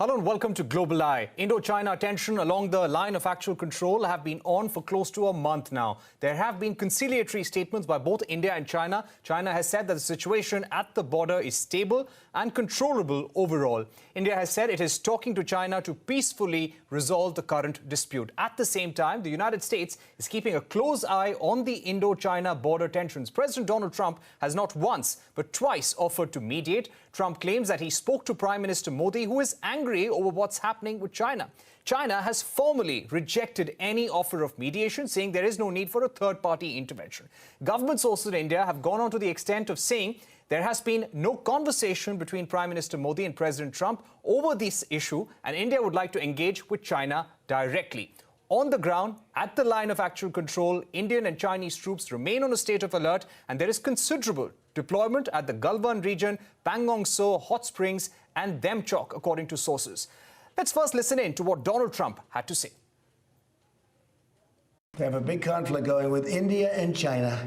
Hello and welcome to Global Eye. Indo-China tension along the line of actual control have been on for close to a month now. There have been conciliatory statements by both India and China. China has said that the situation at the border is stable and controllable overall. India has said it is talking to China to peacefully resolve the current dispute. At the same time, the United States is keeping a close eye on the Indo-China border tensions. President Donald Trump has not once but twice offered to mediate. Trump claims that he spoke to Prime Minister Modi, who is angry over what's happening with China. China has formally rejected any offer of mediation, saying there is no need for a third-party intervention. Government sources in India have gone on to the extent of saying there has been no conversation between Prime Minister Modi and President Trump over this issue, and India would like to engage with China directly. On the ground, at the line of actual control, Indian and Chinese troops remain on a state of alert, and there is considerable deployment at the Galwan region, Pangong Tso, Hot Springs and Demchok, according to sources. Let's first listen in to what Donald Trump had to say. They have a big conflict going with India and China.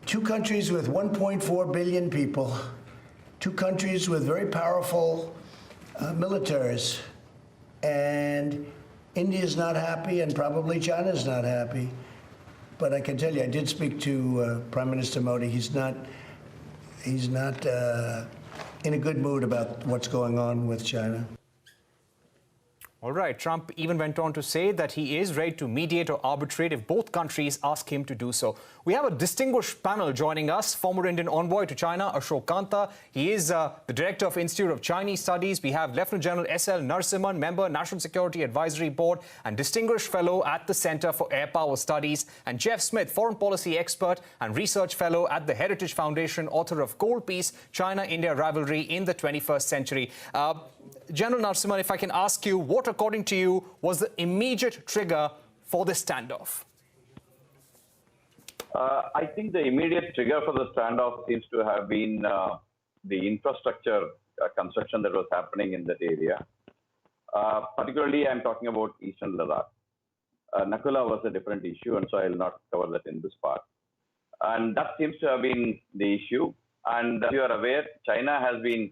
Two countries with 1.4 billion people, two countries with very powerful militaries. And India's not happy, and probably China's not happy. But I can tell you, I did speak to Prime Minister Modi. He's not in a good mood about what's going on with China. All right. Trump even went on to say that he is ready to mediate or arbitrate if both countries ask him to do so. We have a distinguished panel joining us. Former Indian envoy to China, Ashok Kanta. He is the director of Institute of Chinese Studies. We have Lieutenant General S.L. Narasimhan, member, National Security Advisory Board and distinguished fellow at the Center for Air Power Studies. And Jeff Smith, foreign policy expert and research fellow at the Heritage Foundation, author of Cold Peace, China-India Rivalry in the 21st Century. General Narasimhan, if I can ask you, what, according to you, was the immediate trigger for this standoff? I think the immediate trigger for the standoff seems to have been the infrastructure construction that was happening in that area. Particularly, I'm talking about Eastern Ladakh. Nakula was a different issue, and so I will not cover that in this part. And that seems to have been the issue. And as you are aware, China has been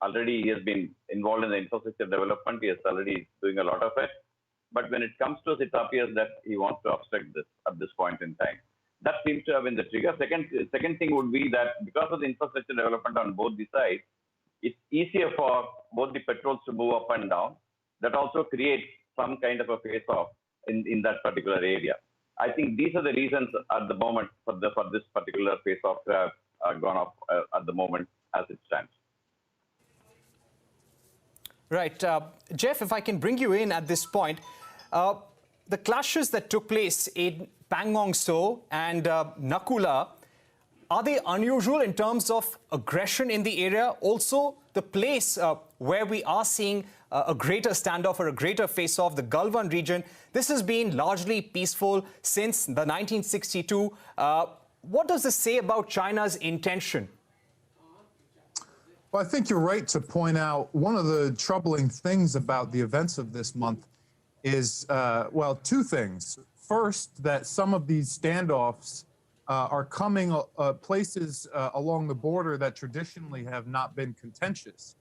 already he has been involved in the infrastructure development. He is already doing a lot of it. But when it comes to us, it appears that he wants to obstruct this at this point in time. That seems to have been the trigger. Second thing would be that because of the infrastructure development on both the sides, it's easier for both the patrols to move up and down. That also creates some kind of a face-off in that particular area. I think these are the reasons at the moment for this particular face-off to have gone off at the moment as it stands. Right. Jeff, if I can bring you in at this point, the clashes that took place in Pangong Tso and Nakula, are they unusual in terms of aggression in the area? Also, the place where we are seeing a greater standoff or a greater face-off, the Galwan region, this has been largely peaceful since the 1962. What does this say about China's intention? Well, I think you're right to point out one of the troubling things about the events of this month is, well, two things. First, that some of these standoffs are coming places along the border that traditionally have not been contentious,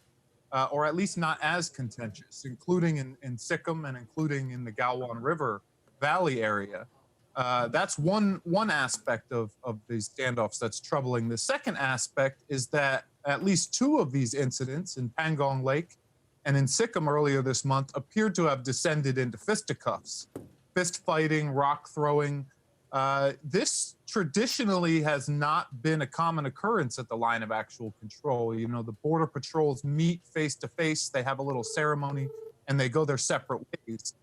or at least not as contentious, including in Sikkim and including in the Galwan River Valley area. That's one aspect of these standoffs that's troubling. The second aspect is that at least two of these incidents in Pangong Lake and in Sikkim earlier this month appeared to have descended into fisticuffs, fist fighting, rock throwing. This traditionally has not been a common occurrence at the line of actual control. You know, the border patrols meet face to face, they have a little ceremony, and they go their separate ways.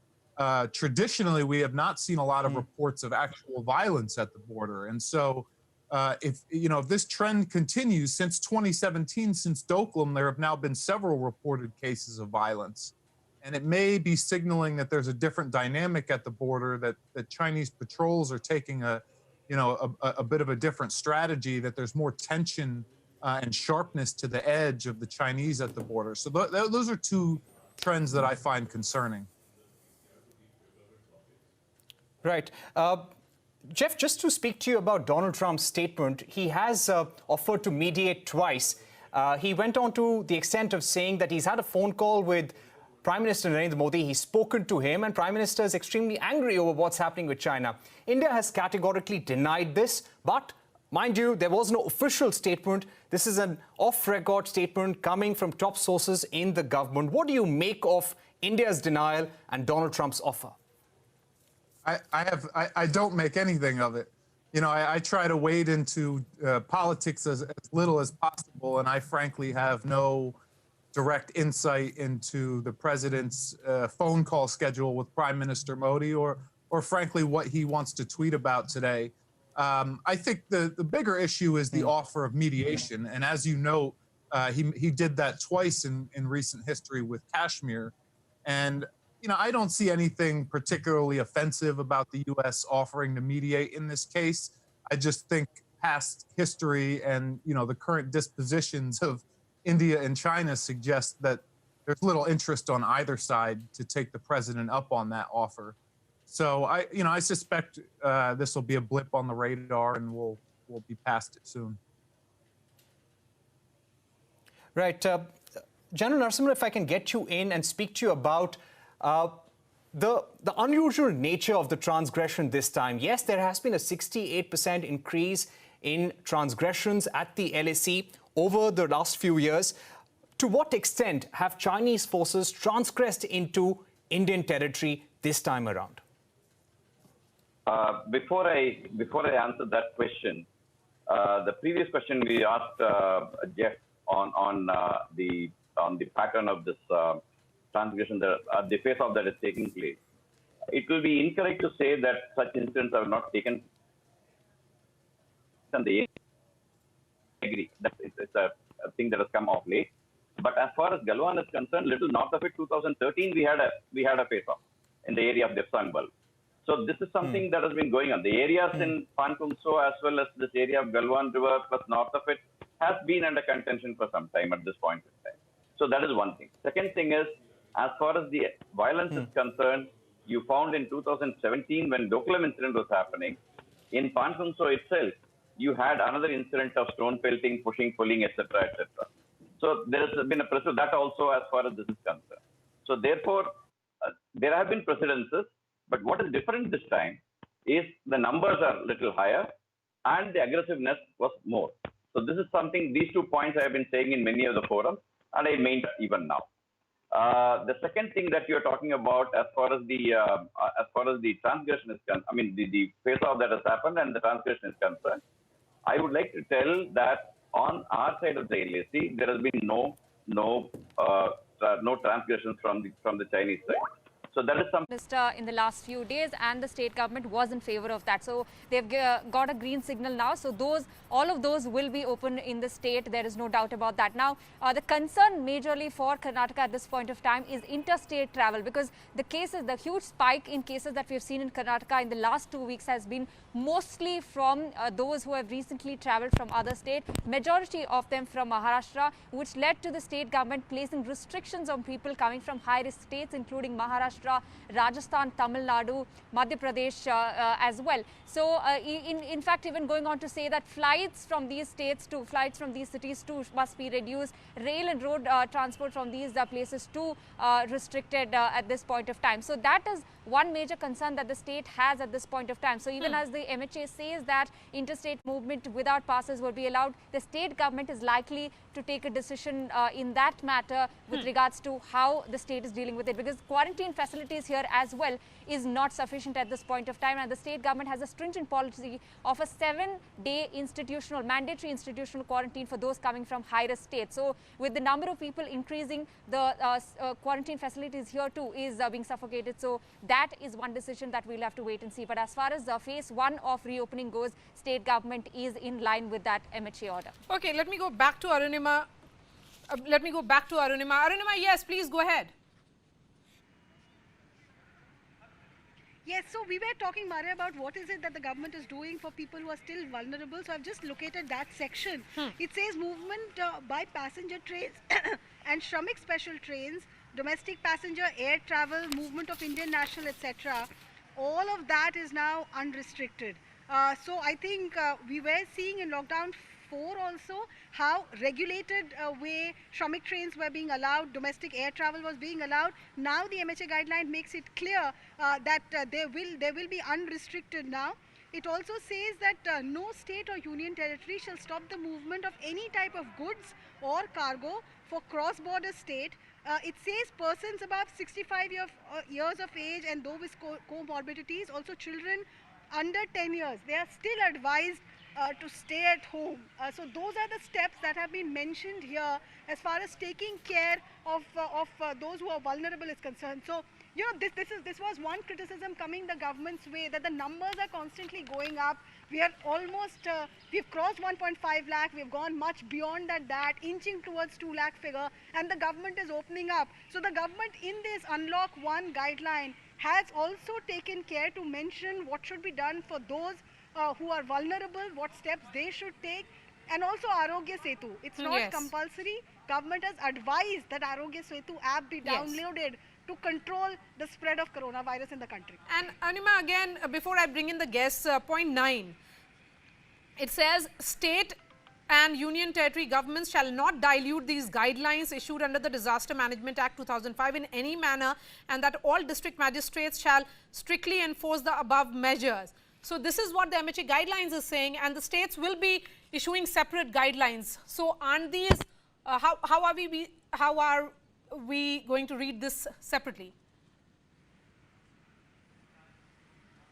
Traditionally, we have not seen a lot of reports of actual violence at the border. And so if this trend continues since 2017, since Doklam, there have now been several reported cases of violence. And it may be signaling that there's a different dynamic at the border, that Chinese patrols are taking a bit of a different strategy, that there's more tension and sharpness to the edge of the Chinese at the border. So those are two trends that I find concerning. Right. Jeff, just to speak to you about Donald Trump's statement, he has offered to mediate twice. He went on to the extent of saying that he's had a phone call with Prime Minister Narendra Modi. He's spoken to him, and Prime Minister is extremely angry over what's happening with China. India has categorically denied this, but mind you, there was no official statement. This is an off-record statement coming from top sources in the government. What do you make of India's denial and Donald Trump's offer? I don't make anything of it. You know, I try to wade into politics as little as possible, and I frankly have no direct insight into the president's phone call schedule with Prime Minister Modi, or frankly what he wants to tweet about today. I think the bigger issue is the offer of mediation, and as you note, he did that twice in recent history with Kashmir, and you know, I don't see anything particularly offensive about the U.S. offering to mediate in this case. I just think past history and, you know, the current dispositions of India and China suggest that there's little interest on either side to take the president up on that offer. So I suspect this will be a blip on the radar, and we'll be past it soon. Right. General Narasimhan, if I can get you in and speak to you about the unusual nature of the transgression this time. Yes, there has been a 68% increase in transgressions at the LAC over the last few years. To what extent have Chinese forces transgressed into Indian territory this time around? Before I answer that question, the previous question we asked Jeff on the pattern of this transgression, the face-off that is taking place. It will be incorrect to say that such incidents have not taken. And they agree that it's a thing that has come off late. But as far as Galwan is concerned, little north of it, 2013, we had a face-off in the area of Depsang-Bal. So this is something that has been going on. The areas in Panchungso as well as this area of Galwan River plus north of it has been under contention for some time at this point in time. So that is one thing. Second thing is, as far as the violence is concerned, you found in 2017 when Dokulam incident was happening, in Panchungso itself, you had another incident of stone pelting, pushing, pulling, etc., etc. So there has been a precedent that also as far as this is concerned. So therefore, there have been precedences, but what is different this time is the numbers are a little higher and the aggressiveness was more. So this is something, these 2 points I have been saying in many of the forums, and I mean even now. The second thing that you're talking about as far as the transgression is concerned, I mean the face-off that has happened and the transgression is concerned, I would like to tell that on our side of the LAC, there has been no transgressions from the Chinese side. So that is something. In the last few days, and the state government was in favor of that. So they've got a green signal now. So all of those will be open in the state. There is no doubt about that. Now, the concern majorly for Karnataka at this point of time is interstate travel, because the huge spike in cases that we've seen in Karnataka in the last 2 weeks has been mostly from those who have recently traveled from other states, majority of them from Maharashtra, which led to the state government placing restrictions on people coming from high-risk states, including Maharashtra, Rajasthan, Tamil Nadu, Madhya Pradesh as well. So, in fact, even going on to say that flights from these states to flights from these cities too must be reduced. Rail and road transport from these places too restricted at this point of time. So that is one major concern that the state has at this point of time. So even as the MHA says that interstate movement without passes will be allowed, the state government is likely to take a decision in that matter with regards to how the state is dealing with it, because quarantine facilities here as well is not sufficient at this point of time, and the state government has a stringent policy of a 7-day mandatory institutional quarantine for those coming from high-risk states. So with the number of people increasing, the quarantine facilities here too is being suffocated. So that is one decision that we'll have to wait and see. But as far as phase 1 of reopening goes, state government is in line with that MHA order. Okay, let me go back to Arunima. Arunima, yes, please go ahead. Yes, so we were talking, Maria, about what is it that the government is doing for people who are still vulnerable. So I've just located that section. It says movement by passenger trains and Shramik special trains, domestic passenger, air travel, movement of Indian national, etc. All of that is now unrestricted. So I think we were seeing in lockdown 4 also, how regulated way Shramik trains were being allowed, domestic air travel was being allowed. Now the MHA guideline makes it clear that they will be unrestricted now. It also says that no state or union territory shall stop the movement of any type of goods or cargo for cross-border state. It says persons above 65 years of age and those with comorbidities, also children under 10 years, they are still advised to stay at home. So those are the steps that have been mentioned here as far as taking care of those who are vulnerable is concerned. So, you know, this was one criticism coming the government's way, that the numbers are constantly going up. We are almost, we've crossed 1.5 lakh, we've gone much beyond that, inching towards 2 lakh figure, and the government is opening up. So the government in this Unlock 1 guideline has also taken care to mention what should be done for those who are vulnerable, what steps they should take, and also Arogya Setu. It's not compulsory. Government has advised that Arogya Setu app be downloaded to control the spread of coronavirus in the country. And Anima, again, before I bring in the guests, point 9, it says state and union territory governments shall not dilute these guidelines issued under the Disaster Management Act 2005 in any manner, and that all district magistrates shall strictly enforce the above measures. So this is what the MHA guidelines is saying, and the states will be issuing separate guidelines. So aren't these, how are we going to read this separately?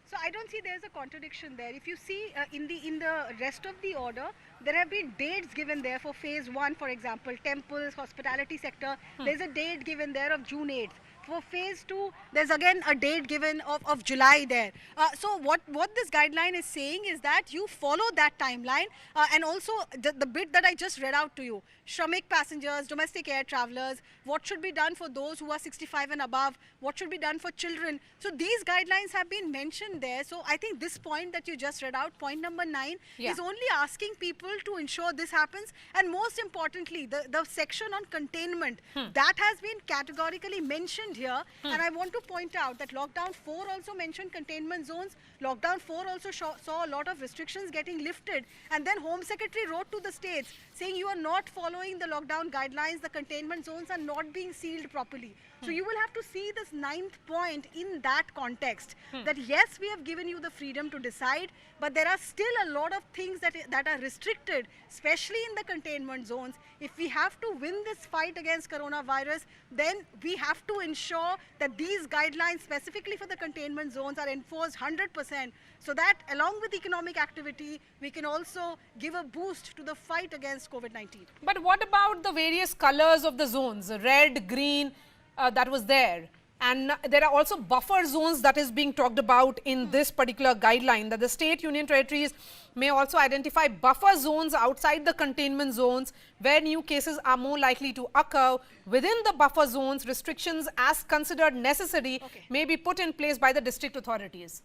So I don't see there's a contradiction there. If you see in the rest of the order, there have been dates given there for phase 1, for example, temples, hospitality sector. There's a date given there of June 8th. For phase 2, there's again a date given of July there. So what this guideline is saying is that you follow that timeline, and also the bit that I just read out to you, Shramik passengers, domestic air travelers, what should be done for those who are 65 and above, what should be done for children. So these guidelines have been mentioned there. So I think this point that you just read out, point number 9, is only asking people to ensure this happens. And most importantly, the section on containment, that has been categorically mentioned here. And I want to point out that Lockdown 4 also mentioned containment zones. Lockdown 4 also saw a lot of restrictions getting lifted. And then Home Secretary wrote to the states saying you are not following the lockdown guidelines, the containment zones are not being sealed properly. So you will have to see this 9th point in that context, that yes, we have given you the freedom to decide, but there are still a lot of things that are restricted, especially in the containment zones. If we have to win this fight against coronavirus, then we have to ensure that these guidelines specifically for the containment zones are enforced 100%, so that along with economic activity, we can also give a boost to the fight against COVID-19. But what about the various colors of the zones, red, green, that was there? And there are also buffer zones that is being talked about in this particular guideline, that the state union territories may also identify buffer zones outside the containment zones where new cases are more likely to occur. Within the buffer zones, restrictions as considered necessary may be put in place by the district authorities.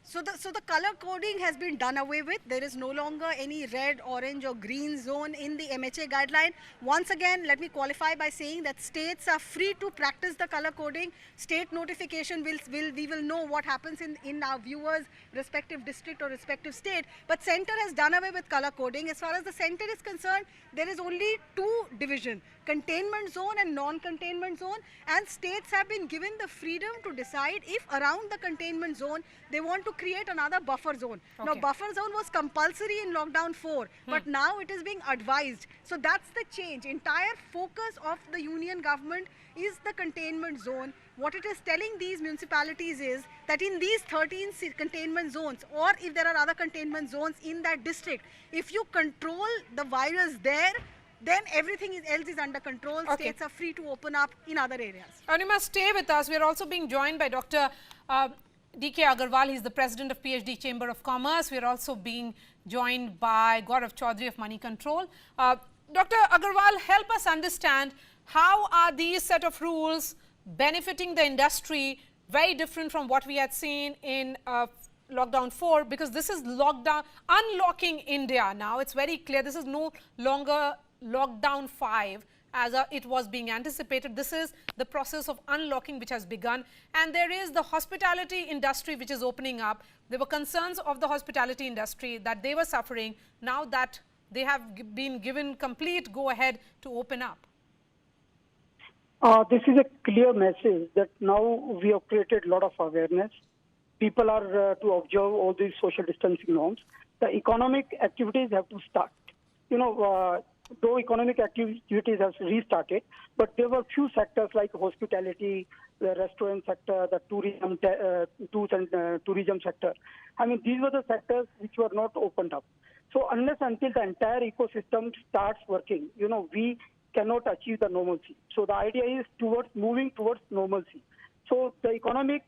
So the color coding has been done away with. There is no longer any red, orange or green zone in the MHA guideline. Once again, let me qualify by saying that states are free to practice the color coding. State notification we will know what happens in our viewers' respective district or respective state. But center has done away with color coding. As far as the center is concerned, there is only 2 divisions, containment zone and non-containment zone, and states have been given the freedom to decide if around the containment zone they want to create another buffer zone. Now buffer zone was compulsory in Lockdown 4, but now it is being advised. So that's the change. Entire focus of the union government is the containment zone. What it is telling these municipalities is that in these 13 containment zones, or if there are other containment zones in that district, if you control the virus there, then everything else is under control. States are free to open up in other areas. Anima, stay with us. We are also being joined by Dr. D.K. Agarwal. He is the president of PhD Chamber of Commerce. We are also being joined by Gaurav Chaudhary of Money Control. Dr. Agarwal, help us understand how are these set of rules benefiting the industry, very different from what we had seen in Lockdown 4, because this is unlocking India now. It's very clear this is no longer Lockdown 5, as it was being anticipated. This is the process of unlocking which has begun, and there is the hospitality industry which is opening up. There were concerns of the hospitality industry that they were suffering. Now that they have been given complete go-ahead to open up. This is a clear message that now we have created a lot of awareness. People are to observe all these social distancing norms. The economic activities have to start. Though economic activities have restarted, but there were few sectors like hospitality, the restaurant sector, the tourism sector. I mean, these were the sectors which were not opened up. So unless until the entire ecosystem starts working, we cannot achieve the normalcy. So the idea is moving towards normalcy. So the economic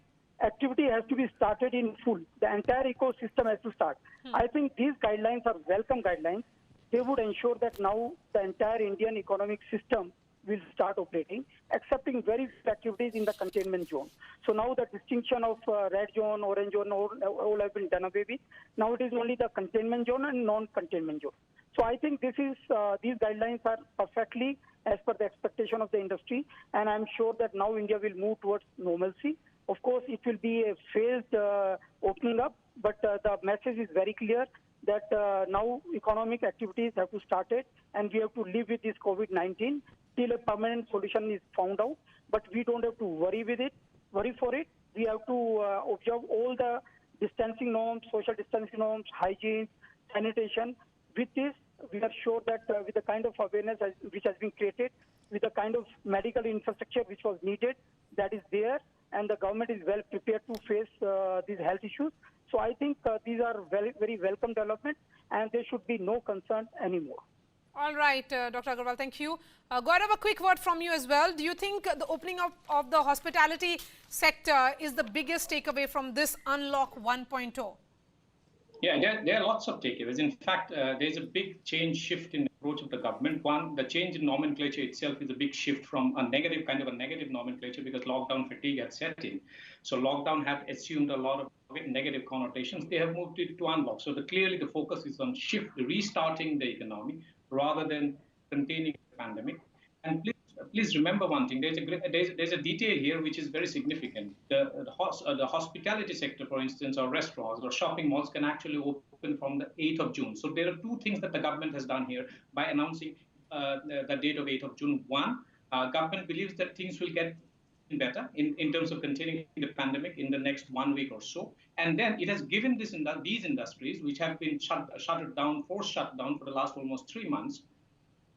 activity has to be started in full. The entire ecosystem has to start. I think these guidelines are welcome guidelines. They would ensure that now the entire Indian economic system will start operating, excepting very few activities in the containment zone. So now the distinction of red zone, orange zone, all have been done away with. Now it is only the containment zone and non-containment zone. So I think these guidelines are perfectly as per the expectation of the industry, and I'm sure that now India will move towards normalcy. Of course, it will be a phased opening up, but the message is very clear that now economic activities have to start it, and we have to live with this COVID-19 till a permanent solution is found out. But we don't have to worry for it. We have to observe all the distancing norms, social distancing norms, hygiene, sanitation. With this, we are sure that with the kind of awareness which has been created, with the kind of medical infrastructure which was needed, that is there, and the government is well prepared to face these health issues. So I think these are very, very welcome developments, and there should be no concern anymore. All right, Dr. Agarwal, thank you. Gaurav, a quick word from you as well. Do you think the opening up of the hospitality sector is the biggest takeaway from this Unlock 1.0? Yeah, there are lots of takeaways. In fact, there's a big shift in the approach of the government. One, the change in nomenclature itself is a big shift from a negative nomenclature, because lockdown fatigue had set in. So lockdown had assumed a lot of negative connotations. They have moved it to unlock. So clearly the focus is on restarting the economy rather than containing the pandemic. And please remember one thing. There's a detail here which is very significant. The hospitality sector, for instance, or restaurants or shopping malls can actually open from the 8th of June. So there are two things that the government has done here by announcing the date of 8th of June. One, government believes that things will get better in terms of containing the pandemic in the next 1 week or so. And then it has given these industries, which have been forced shut down for the last almost 3 months,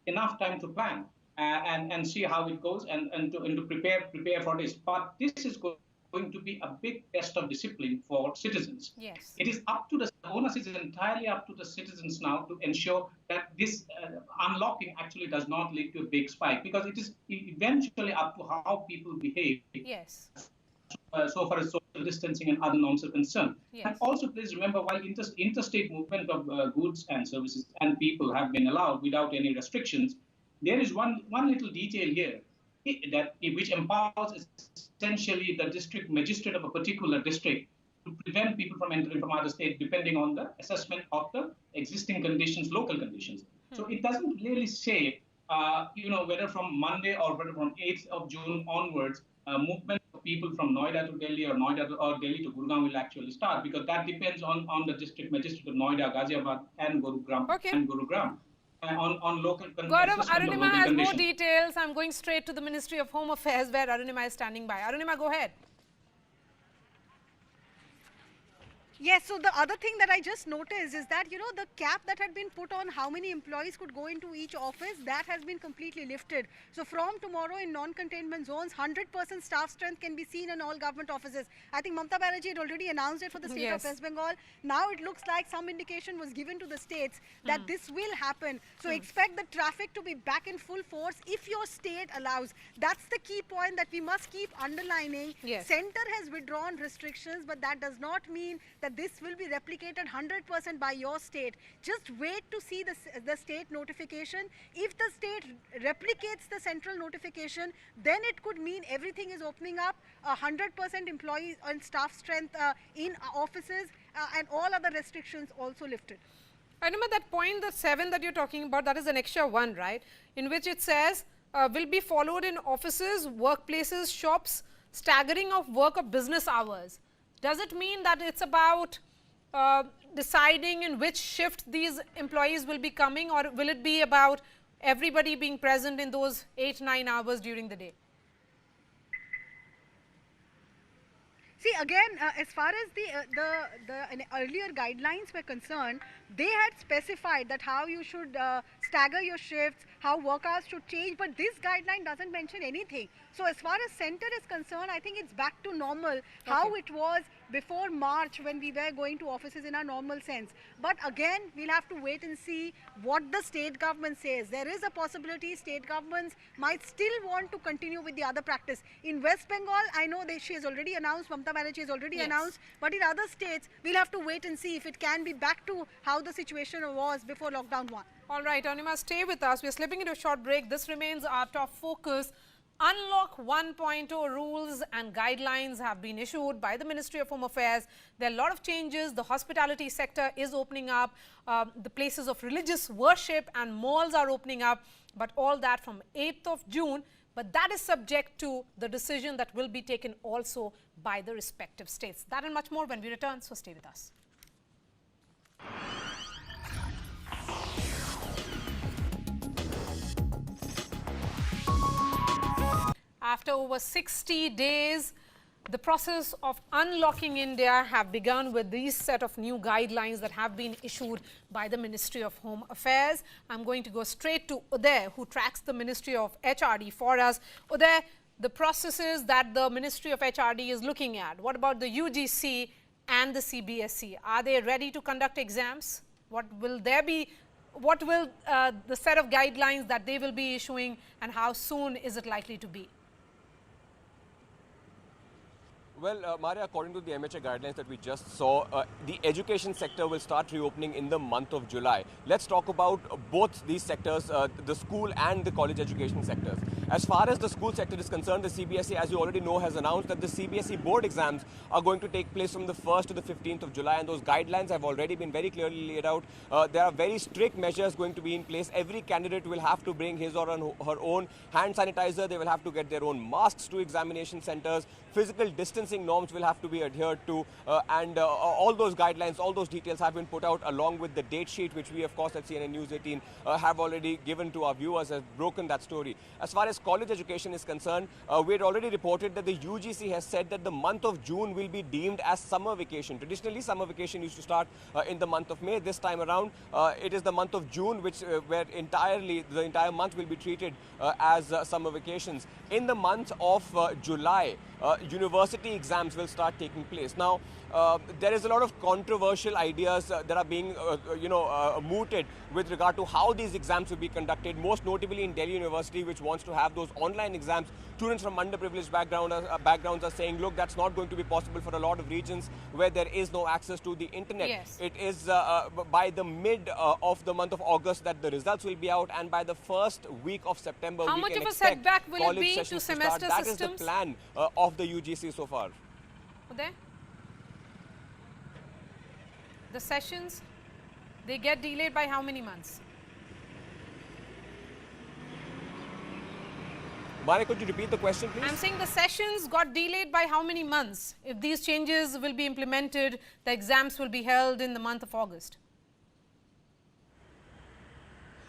enough time to plan. And see how it goes and to prepare for this. But this is going to be a big test of discipline for citizens. Yes. It is up to the onus is entirely up to the citizens now to ensure that this unlocking actually does not lead to a big spike, because it is eventually up to how people behave. Yes. So far as social distancing and other norms are concerned. Yes. And also, please remember, while interstate movement of goods and services and people have been allowed without any restrictions, there is one little detail here which empowers essentially the district magistrate of a particular district to prevent people from entering from other states, depending on the assessment of the existing conditions, local conditions. So it doesn't really say, whether from Monday or whether from 8th of June onwards, movement of people from Noida to Delhi or Delhi to Gurgaon will actually start, because that depends on the district magistrate of Noida, Ghaziabad, and Gurugram. Okay. On local conditions. Gaurav, Arunima has more details. I'm going straight to the Ministry of Home Affairs, where Arunima is standing by. Arunima, go ahead. Yes, so the other thing that I just noticed is that, the cap that had been put on how many employees could go into each office, that has been completely lifted. So from tomorrow in non-containment zones, 100% staff strength can be seen in all government offices. I think Mamata Banerjee had already announced it for the state of West Bengal. Now it looks like some indication was given to the states that this will happen. So expect the traffic to be back in full force if your state allows. That's the key point that we must keep underlining. Yes. Center has withdrawn restrictions, but that does not mean that this will be replicated 100% by your state. Just wait to see the state notification. If the state replicates the central notification, then it could mean everything is opening up, 100% employees and staff strength in offices, and all other restrictions also lifted. I remember that point, the 7 that you're talking about, that is an extra one, right? In which it says will be followed in offices, workplaces, shops, staggering of work of business hours. Does it mean that it's about deciding in which shift these employees will be coming, or will it be about everybody being present in those 8-9 hours during the day? See, again, as far as the earlier guidelines were concerned, they had specified that how you should stagger your shifts, how work hours should change, but this guideline doesn't mention anything. So as far as center is concerned, I think it's back to normal, how it was before March when we were going to offices in our normal sense. But again, we'll have to wait and see what the state government says. There is a possibility state governments might still want to continue with the other practice. In West Bengal, I know she has already announced, Mamata Banerjee has already announced, but in other states, we'll have to wait and see if it can be back to how the situation was before lockdown 1. All right, Arunima, stay with us. We're slipping into a short break. This remains our top focus. Unlock 1.0 rules and guidelines have been issued by the Ministry of Home Affairs. There are a lot of changes. The hospitality sector is opening up. The places of religious worship and malls are opening up. But all that from 8th of June. But that is subject to the decision that will be taken also by the respective states. That and much more when we return. So stay with us. After over 60 days, the process of unlocking India have begun with these set of new guidelines that have been issued by the Ministry of Home Affairs. I'm going to go straight to Uday, who tracks the Ministry of HRD for us. Uday, the processes that the Ministry of HRD is looking at, what about the UGC and the CBSE? Are they ready to conduct exams? What will there be? What will the set of guidelines that they will be issuing, and how soon is it likely to be? Well, Maria, according to the MHA guidelines that we just saw, the education sector will start reopening in the month of July. Let's talk about both these sectors, the school and the college education sectors. As far as the school sector is concerned, the CBSE, as you already know, has announced that the CBSE board exams are going to take place from the 1st to the 15th of July, and those guidelines have already been very clearly laid out. There are very strict measures going to be in place. Every candidate will have to bring his or her own hand sanitizer. They will have to get their own masks to examination centers. Physical distancing norms will have to be adhered to, and all those guidelines, all those details have been put out along with the date sheet, which we, of course, at CNN News 18 have already given to our viewers, has broken that story. As far as college education is concerned, we had already reported that the UGC has said that the month of June will be deemed as summer vacation. Traditionally, summer vacation used to start in the month of May. This time around, it is the month of June, which where the entire month will be treated as summer vacations. In the month of July, university exams will start taking place. Now, there is a lot of controversial ideas that are being, mooted with regard to how these exams will be conducted, most notably in Delhi University, which wants to have those online exams. Students from underprivileged backgrounds are saying, look, that's not going to be possible for a lot of regions where there is no access to the internet. Yes. It is by the mid of the month of August that the results will be out, and by the first week of September, how we much can of a expect setback will it college be sessions to to start. semester That systems? is the plan of the UGC so far. Uday? The sessions, they get delayed by how many months? Mari, could you repeat the question, please? I'm saying the sessions got delayed by how many months? If these changes will be implemented, the exams will be held in the month of August.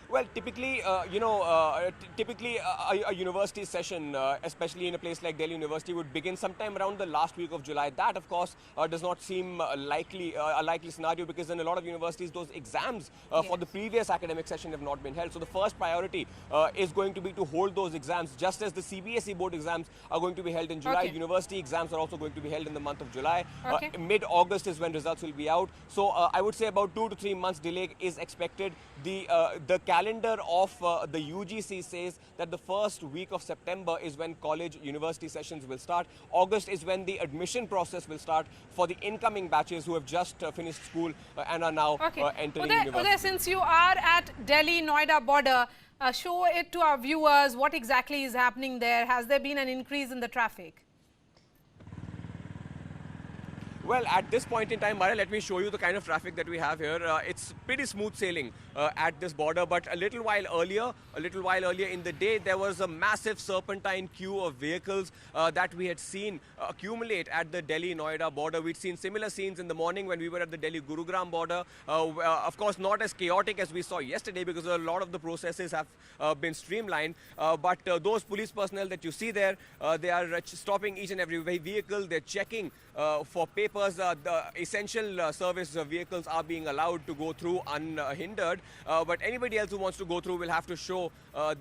Well, typically, a university session, especially in a place like Delhi University, would begin sometime around the last week of July. That, of course, does not seem a likely scenario, because in a lot of universities, those exams for the previous academic session have not been held. So the first priority is going to be to hold those exams, just as the CBSE board exams are going to be held in July. Okay. University exams are also going to be held in the month of July. Okay. Mid-August is when results will be out. So I would say about 2 to 3 months delay is expected. The calendar of the UGC says that the first week of September is when college university sessions will start. August is when the admission process will start for the incoming batches who have just finished school and are now entering university. Uday, since you are at Delhi-Noida border, show it to our viewers what exactly is happening there. Has there been an increase in the traffic? Well, at this point in time, Mara, let me show you the kind of traffic that we have here. It's pretty smooth sailing at this border, but a little while earlier in the day, there was a massive serpentine queue of vehicles that we had seen accumulate at the Delhi-Noida border. We'd seen similar scenes in the morning when we were at the Delhi-Gurugram border. Of course, not as chaotic as we saw yesterday because a lot of the processes have been streamlined. But those police personnel that you see there, they are stopping each and every vehicle. They're checking for papers. The essential service vehicles are being allowed to go through unhindered, but anybody else who wants to go through will have to show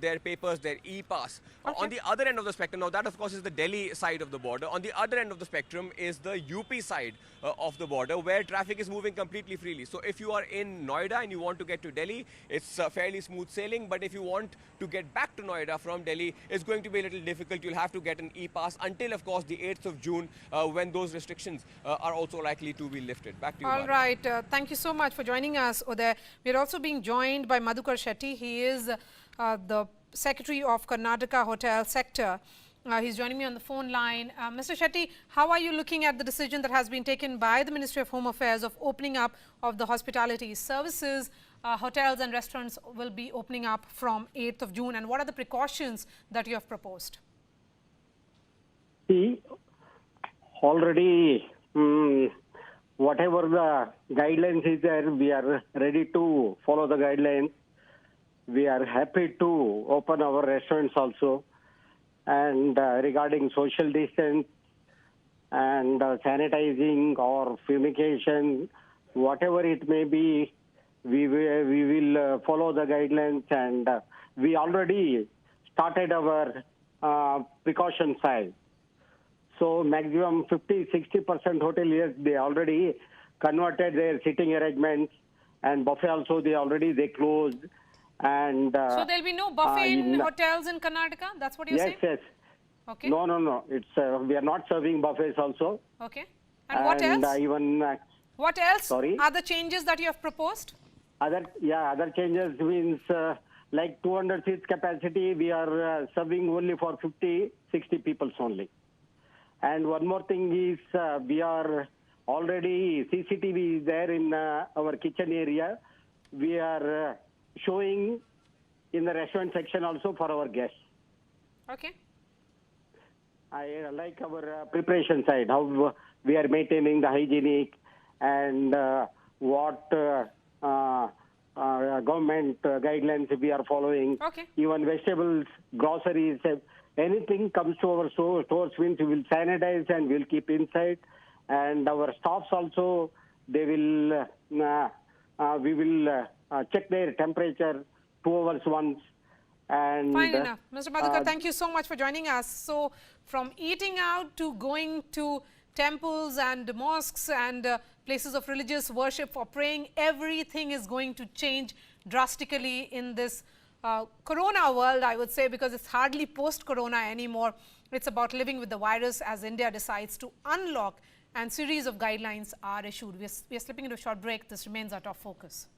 their papers, their e-pass. On the other end of the spectrum, now that of course is the Delhi side of the border. On the other end of the spectrum is the UP side of the border, where traffic is moving completely freely. So if you are in Noida and you want to get to Delhi, it's fairly smooth sailing. But if you want to get back to Noida from Delhi, it's going to be a little difficult. You'll have to get an e-pass until, of course, the 8th of June, when those restrictions are also likely to be lifted. Back to you, All Mara. right. Thank you so much for joining us, Uday. We are also being joined by Madhukar Shetty. He is the Secretary of Karnataka Hotel Sector. He's joining me on the phone line. Mr. Shetty, how are you looking at the decision that has been taken by the Ministry of Home Affairs of opening up of the hospitality services? Hotels and restaurants will be opening up from 8th of June. And what are the precautions that you have proposed? See, already whatever the guidelines is there, we are ready to follow the guidelines. We are happy to open our restaurants also. And regarding social distance and sanitizing or fumigation, whatever it may be, we will follow the guidelines. And we already started our precaution side. So maximum 50-60% hoteliers, they already converted their sitting arrangements, and buffet also they closed. And so there'll be no buffet in hotels in Karnataka? That's what you're saying? Yes. Okay. No. It's we are not serving buffets also. Okay. And what else? Even what else? Sorry? Are the changes that you have proposed? Other changes means like 200 seats capacity, we are serving only for 50-60 people only. And one more thing is we are already CCTV there in our kitchen area. We are showing in the restaurant section also for our guests. Okay. I like our preparation side, how we are maintaining the hygienic and what government guidelines we are following. Okay. Even vegetables, groceries, anything comes to our stores means we will sanitize and we'll keep inside. And our staffs also, they will, we will check their temperature 2 hours once. And fine enough. Mr. Madhukar, thank you so much for joining us. So from eating out to going to temples and mosques and places of religious worship for praying, everything is going to change drastically in this corona world, I would say, because it's hardly post-corona anymore. It's about living with the virus as India decides to unlock and series of guidelines are issued. We are slipping into a short break. This remains our top focus.